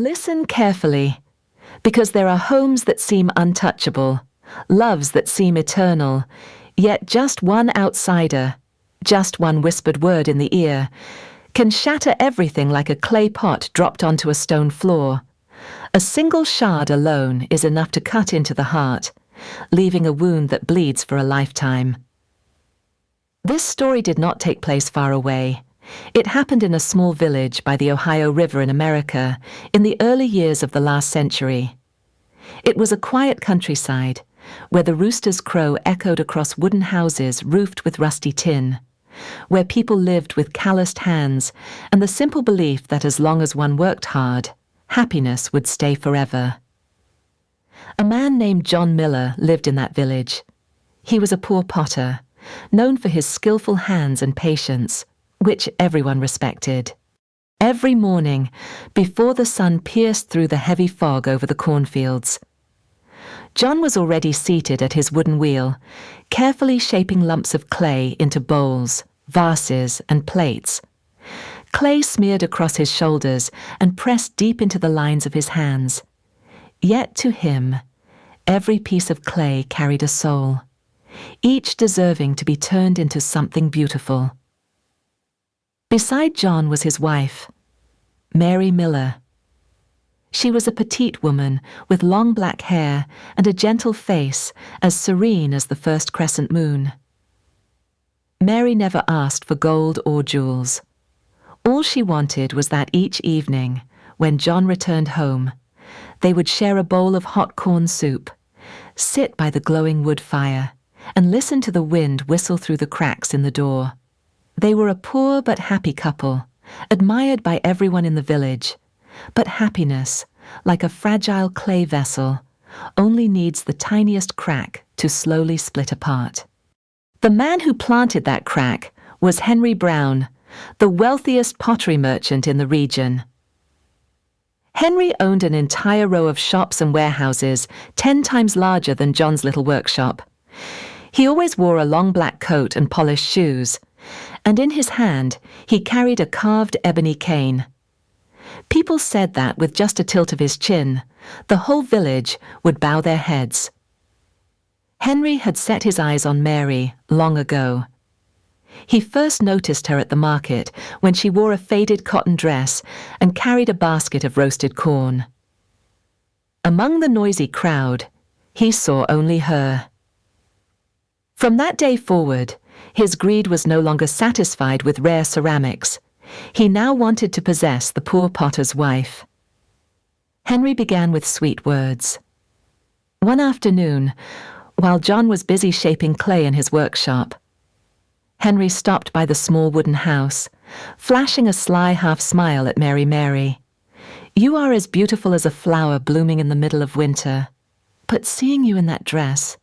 listen carefully, because there are homes that seem untouchable, loves that seem eternal, yet just one outsider, just one whispered word in the ear, can shatter everything like a clay pot dropped onto a stone floor. A single shard alone is enough to cut into the heart, leaving a wound that bleeds for a lifetime. This story did not take place far away. It happened in a small village by the Ohio River in America in the early years of the last century. It was a quiet countryside where the rooster's crow echoed across wooden houses roofed with rusty tin, where people lived with calloused hands and the simple belief that as long as one worked hard, happiness would stay forever. A man named John Miller lived in that village. He was a poor potter, known for his skillful hands and patience, which everyone respected. Every morning, before the sun pierced through the heavy fog over the cornfields, John was already seated at his wooden wheel, carefully shaping lumps of clay into bowls, vases, and plates. Clay smeared across his shoulders and pressed deep into the lines of his hands. Yet to him, every piece of clay carried a soul, each deserving to be turned into something beautiful. Beside John was his wife, Mary Miller. She was a petite woman with long black hair and a gentle face as serene as the first crescent moon. Mary never asked for gold or jewels. All she wanted was that each evening, when John returned home, they would share a bowl of hot corn soup, sit by the glowing wood fire, and listen to the wind whistle through the cracks in the door. They were a poor but happy couple, admired by everyone in the village. But happiness, like a fragile clay vessel, only needs the tiniest crack to slowly split apart. The man who planted that crack was Henry Brown, the wealthiest pottery merchant in the region. Henry owned an entire row of shops and warehouses 10 times larger than John's little workshop. He always wore a long black coat and polished shoes, and in his hand he carried a carved ebony cane. People said that with just a tilt of his chin, the whole village would bow their heads. Henry had set his eyes on Mary long ago. He first noticed her at the market when she wore a faded cotton dress and carried a basket of roasted corn. Among the noisy crowd, he saw only her. From that day forward, his greed was no longer satisfied with rare ceramics. He now wanted to possess the poor potter's wife. Henry began with sweet words. One afternoon, while John was busy shaping clay in his workshop, Henry stopped by the small wooden house, flashing a sly half-smile at Mary. "You are as beautiful as a flower blooming in the middle of winter, but seeing you in that dress,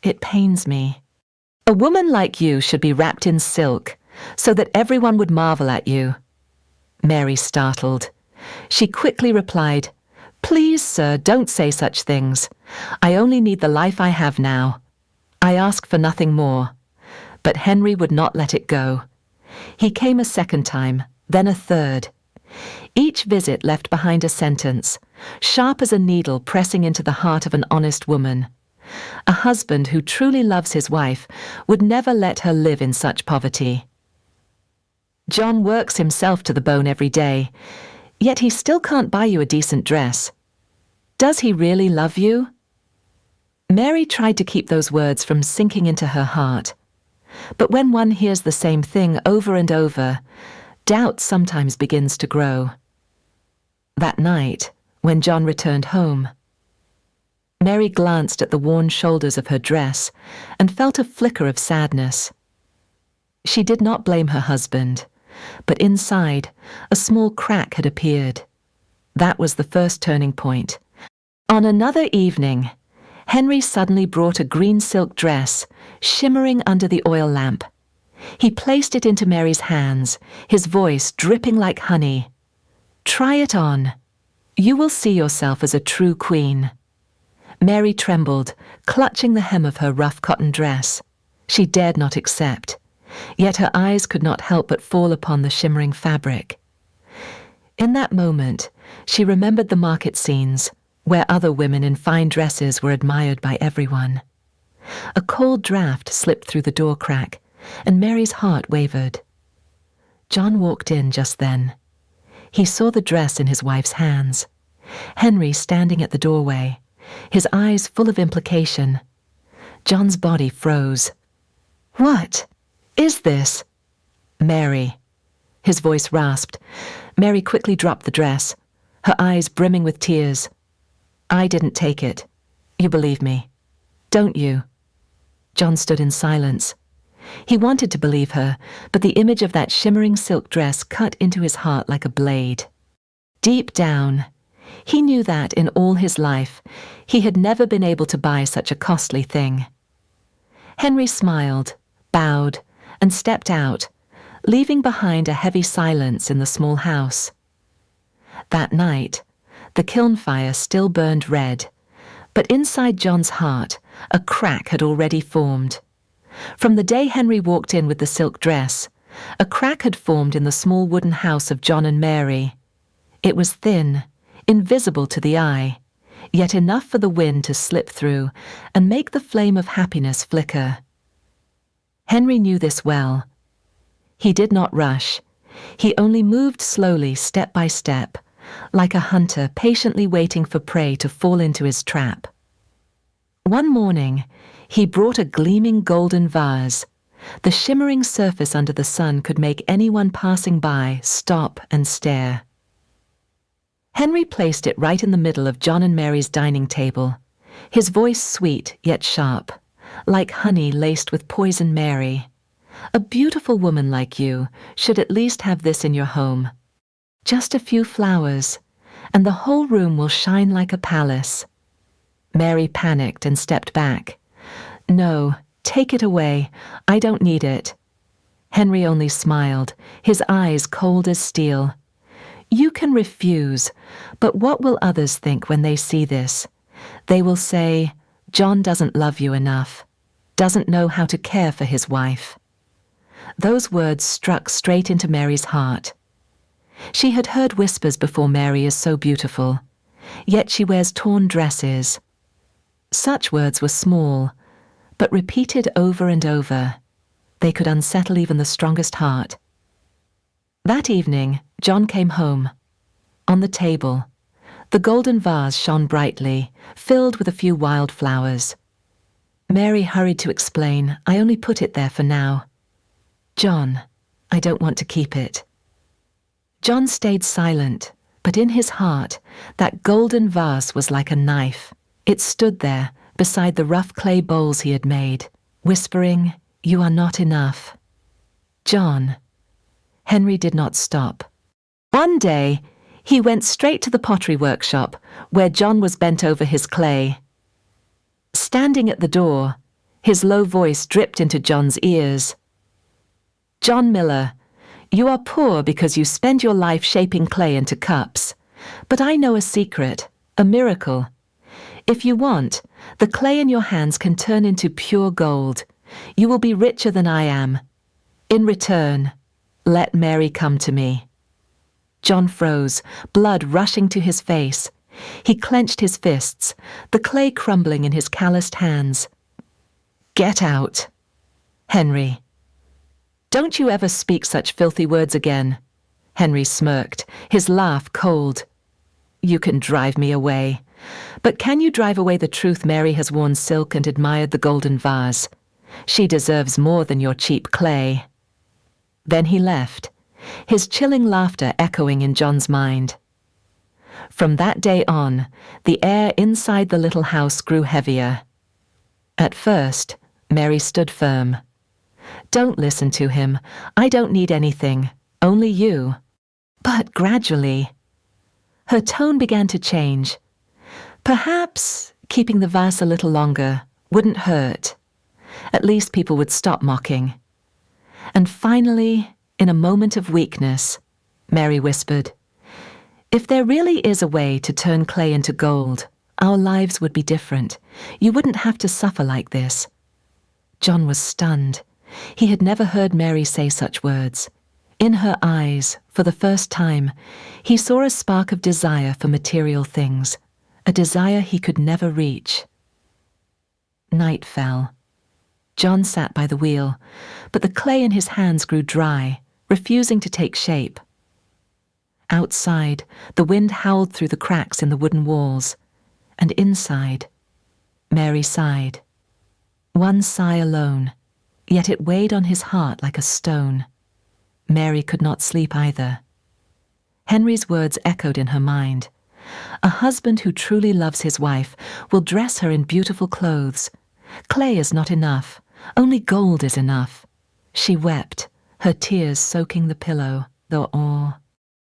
it pains me. A woman like you should be wrapped in silk, so that everyone would marvel at you." Mary startled. She quickly replied, "Please, sir, don't say such things. I only need the life I have now. I ask for nothing more." But Henry would not let it go. He came a second time, then a third. Each visit left behind a sentence, sharp as a needle pressing into the heart of an honest woman. A husband who truly loves his wife would never let her live in such poverty. John works himself to the bone every day, yet he still can't buy you a decent dress. Does he really love you? Mary tried to keep those words from sinking into her heart. But when one hears the same thing over and over, doubt sometimes begins to grow. That night, when John returned home, Mary glanced at the worn shoulders of her dress and felt a flicker of sadness. She did not blame her husband, but inside, a small crack had appeared. That was the first turning point. On another evening, Henry suddenly brought a green silk dress, shimmering under the oil lamp. He placed it into Mary's hands, his voice dripping like honey. "Try it on. You will see yourself as a true queen." Mary trembled, clutching the hem of her rough cotton dress. She dared not accept, yet her eyes could not help but fall upon the shimmering fabric. In that moment, She remembered the market scenes, where other women in fine dresses were admired by everyone. A cold draught slipped through the door crack, and Mary's heart wavered. John walked in just then. He saw the dress in his wife's hands. Henry standing at the doorway, his eyes full of implication. John's body froze. "What is this?" "Mary." His voice rasped. Mary quickly dropped the dress, her eyes brimming with tears. "I didn't take it. You believe me, don't you?" John stood in silence. He wanted to believe her, but the image of that shimmering silk dress cut into his heart like a blade. Deep down, he knew that in all his life, he had never been able to buy such a costly thing. Henry smiled, bowed, and stepped out, leaving behind a heavy silence in the small house. That night, the kiln fire still burned red, but inside John's heart, a crack had already formed. From the day Henry walked in with the silk dress, a crack had formed in the small wooden house of John and Mary. It was thin, invisible to the eye, yet enough for the wind to slip through and make the flame of happiness flicker. Henry knew this well. He did not rush. He only moved slowly, step by step, like a hunter patiently waiting for prey to fall into his trap. One morning, he brought a gleaming golden vase. The shimmering surface under the sun could make anyone passing by stop and stare. Henry placed it right in the middle of John and Mary's dining table, his voice sweet yet sharp, like honey laced with poison. "Mary, a beautiful woman like you should at least have this in your home. Just a few flowers, and the whole room will shine like a palace." Mary panicked and stepped back. "No, take it away. I don't need it." Henry only smiled, his eyes cold as steel. "You can refuse, but what will others think when they see this? They will say, 'John doesn't love you enough, doesn't know how to care for his wife.'" Those words struck straight into Mary's heart. She had heard whispers before Mary is so beautiful, yet she wears torn dresses. Such words were small, but repeated over and over, they could unsettle even the strongest heart. That evening, John came home. On the table, the golden vase shone brightly, filled with a few wild flowers. Mary hurried to explain, "I only put it there for now." "John, I don't want to keep it." John stayed silent, but in his heart, that golden vase was like a knife. It stood there, beside the rough clay bowls he had made, whispering, "You are not enough." "John." Henry did not stop. One day, he went straight to the pottery workshop, where John was bent over his clay. Standing at the door, his low voice dripped into John's ears. "John Miller, you are poor because you spend your life shaping clay into cups. But I know a secret, a miracle. If you want, the clay in your hands can turn into pure gold. You will be richer than I am. In return, let Mary come to me." John froze, blood rushing to his face. He clenched his fists, the clay crumbling in his calloused hands. "Get out." "Henry." "Don't you ever speak such filthy words again." Henry smirked, his laugh cold. "You can drive me away. But can you drive away the truth Mary has worn silk and admired the golden vase? She deserves more than your cheap clay." Then he left, his chilling laughter echoing in John's mind. From that day on, the air inside the little house grew heavier. At first, Mary stood firm. "Don't listen to him. I don't need anything, only you." But gradually, her tone began to change. Perhaps keeping the vase a little longer wouldn't hurt. At least people would stop mocking. And finally, in a moment of weakness, Mary whispered, "If there really is a way to turn clay into gold, our lives would be different. You wouldn't have to suffer like this." John was stunned. He had never heard Mary say such words. In her eyes, for the first time, he saw a spark of desire for material things, a desire he could never reach. Night fell. John sat by the wheel, but the clay in his hands grew dry, refusing to take shape. Outside, the wind howled through the cracks in the wooden walls, and inside, Mary sighed. One sigh alone, yet it weighed on his heart like a stone. Mary could not sleep either. Henry's words echoed in her mind. A husband who truly loves his wife will dress her in beautiful clothes. Clay is not enough. Only gold is enough. She wept, her tears soaking the pillow, though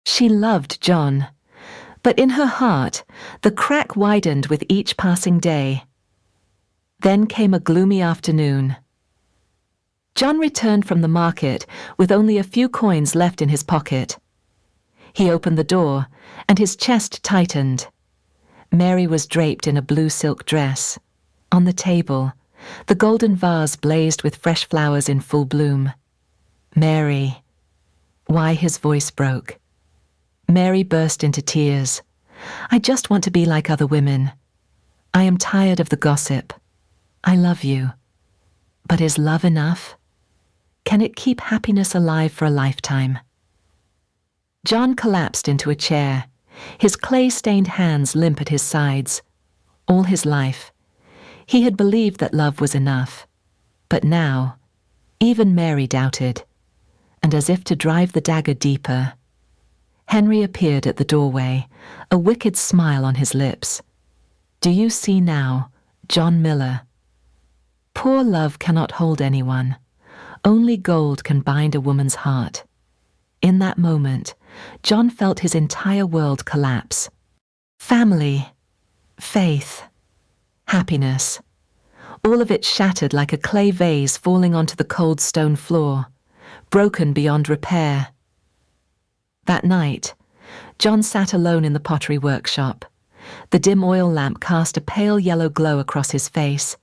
she loved John. But in her heart, the crack widened with each passing day. Then came a gloomy afternoon. John returned from the market with only a few coins left in his pocket. He opened the door, and his chest tightened. Mary was draped in a blue silk dress. On the table, the golden vase blazed with fresh flowers in full bloom. Mary. Why his voice broke. Mary burst into tears. I just want to be like other women. I am tired of the gossip. I love you. But is love enough? Can it keep happiness alive for a lifetime? John collapsed into a chair, his clay-stained hands limp at his sides. All his life, he had believed that love was enough. But now, even Mary doubted. And as if to drive the dagger deeper, Henry appeared at the doorway, a wicked smile on his lips. Do you see now, John Miller? Poor love cannot hold anyone. Only gold can bind a woman's heart. In that moment, John felt his entire world collapse. Family, faith, happiness, all of it shattered like a clay vase falling onto the cold stone floor, broken beyond repair. That night, John sat alone in the pottery workshop. The dim oil lamp cast a pale yellow glow across his face.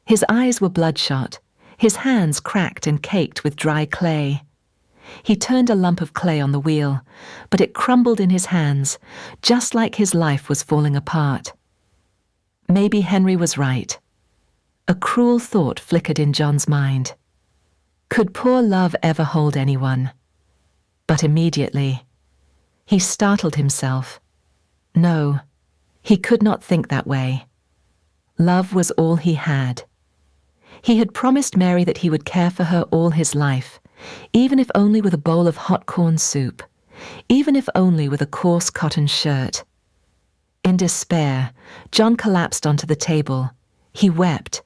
His eyes were bloodshot, his hands cracked and caked with dry clay. He turned a lump of clay on the wheel, but it crumbled in his hands, just like his life was falling apart. Maybe Henry was right. A cruel thought flickered in John's mind. Could poor love ever hold anyone? But immediately, he startled himself. No, he could not think that way. Love was all he had. He had promised Mary that he would care for her all his life, even if only with a bowl of hot corn soup, even if only with a coarse cotton shirt. In despair, John collapsed onto the table. He wept.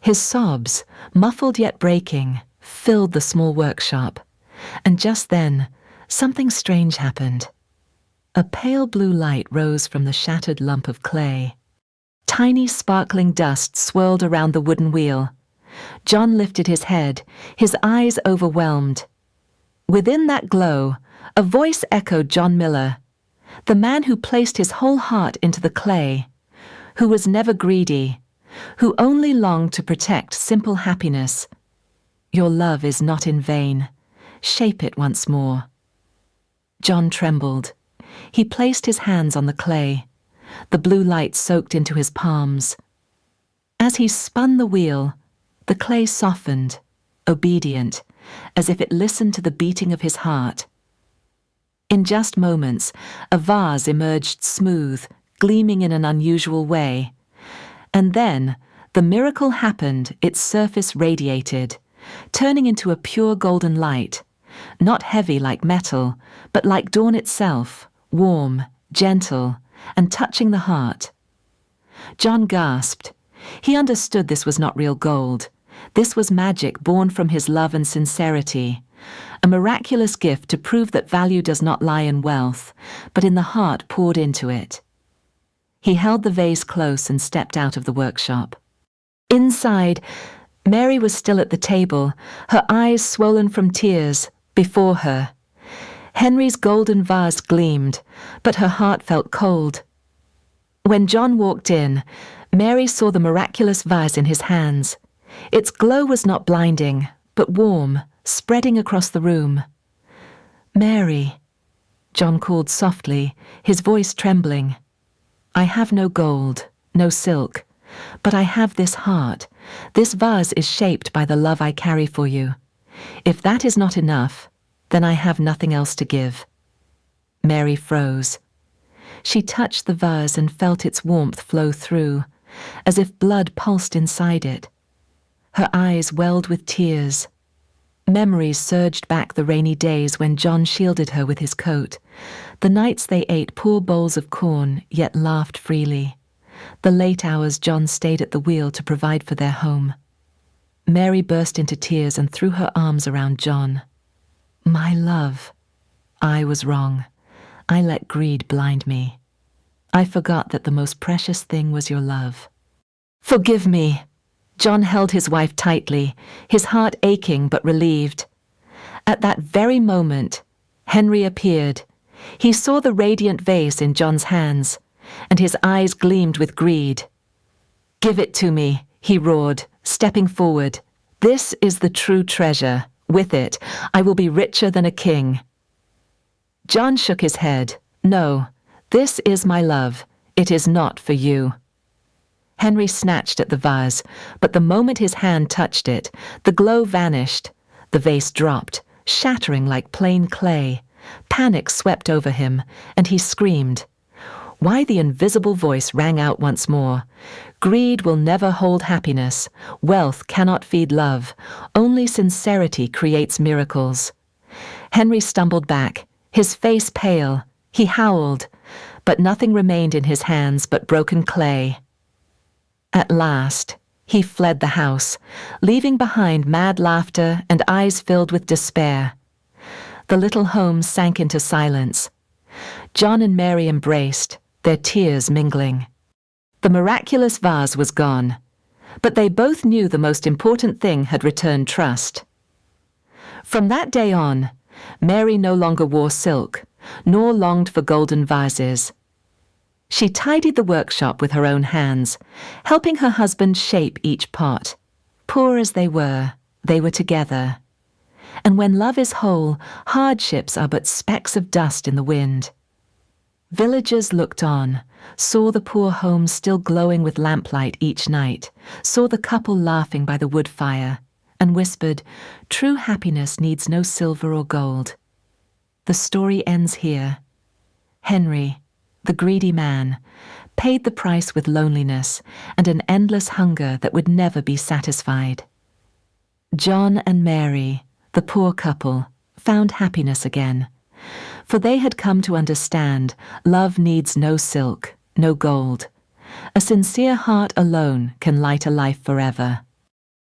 His sobs, muffled yet breaking, filled the small workshop. And just then, something strange happened. A pale blue light rose from the shattered lump of clay. Tiny sparkling dust swirled around the wooden wheel. John lifted his head, his eyes overwhelmed. Within that glow, a voice echoed John Miller, the man who placed his whole heart into the clay, who was never greedy, who only longed to protect simple happiness. Your love is not in vain. Shape it once more. John trembled. He placed his hands on the clay. The blue light soaked into his palms. As he spun the wheel, the clay softened, obedient, as if it listened to the beating of his heart. In just moments, a vase emerged smooth, gleaming in an unusual way. And then, the miracle happened. Its surface radiated, turning into a pure golden light, not heavy like metal, but like dawn itself, warm, gentle, and touching the heart. John gasped. He understood this was not real gold. This was magic born from his love and sincerity, a miraculous gift to prove that value does not lie in wealth, but in the heart poured into it. He held the vase close and stepped out of the workshop. Inside, Mary was still at the table, her eyes swollen from tears, before her. Henry's golden vase gleamed, but her heart felt cold. When John walked in, Mary saw the miraculous vase in his hands. Its glow was not blinding, but warm, spreading across the room. Mary, John called softly, his voice trembling. I have no gold, no silk, but I have this heart. This vase is shaped by the love I carry for you. If that is not enough, then I have nothing else to give. Mary froze. She touched the vase and felt its warmth flow through, as if blood pulsed inside it. Her eyes welled with tears. Memories surged back the rainy days when John shielded her with his coat, the nights they ate poor bowls of corn yet laughed freely, the late hours John stayed at the wheel to provide for their home. Mary burst into tears and threw her arms around John. My love, I was wrong. I let greed blind me. I forgot that the most precious thing was your love. Forgive me. John held his wife tightly, his heart aching but relieved. At that very moment, Henry appeared. He saw the radiant vase in John's hands, and his eyes gleamed with greed. Give it to me, he roared, stepping forward. This is the true treasure. With it, I will be richer than a king. John shook his head. No, this is my love. It is not for you. Henry snatched at the vase, but the moment his hand touched it, the glow vanished. The vase dropped, shattering like plain clay. Panic swept over him, and he screamed. Why the invisible voice rang out once more. Greed will never hold happiness. Wealth cannot feed love. Only sincerity creates miracles. Henry stumbled back, his face pale. He howled, but nothing remained in his hands but broken clay. At last, he fled the house, leaving behind mad laughter and eyes filled with despair. The little home sank into silence. John and Mary embraced, their tears mingling. The miraculous vase was gone, but they both knew the most important thing had returned trust. From that day on, Mary no longer wore silk, nor longed for golden vases. She tidied the workshop with her own hands, helping her husband shape each pot. Poor as they were together. And when love is whole, hardships are but specks of dust in the wind. Villagers looked on, saw the poor home still glowing with lamplight each night, saw the couple laughing by the wood fire, and whispered, true happiness needs no silver or gold. The story ends here. Henry, the greedy man, paid the price with loneliness and an endless hunger that would never be satisfied. John and Mary, the poor couple, found happiness again, for they had come to understand love needs no silk, no gold. A sincere heart alone can light a life forever.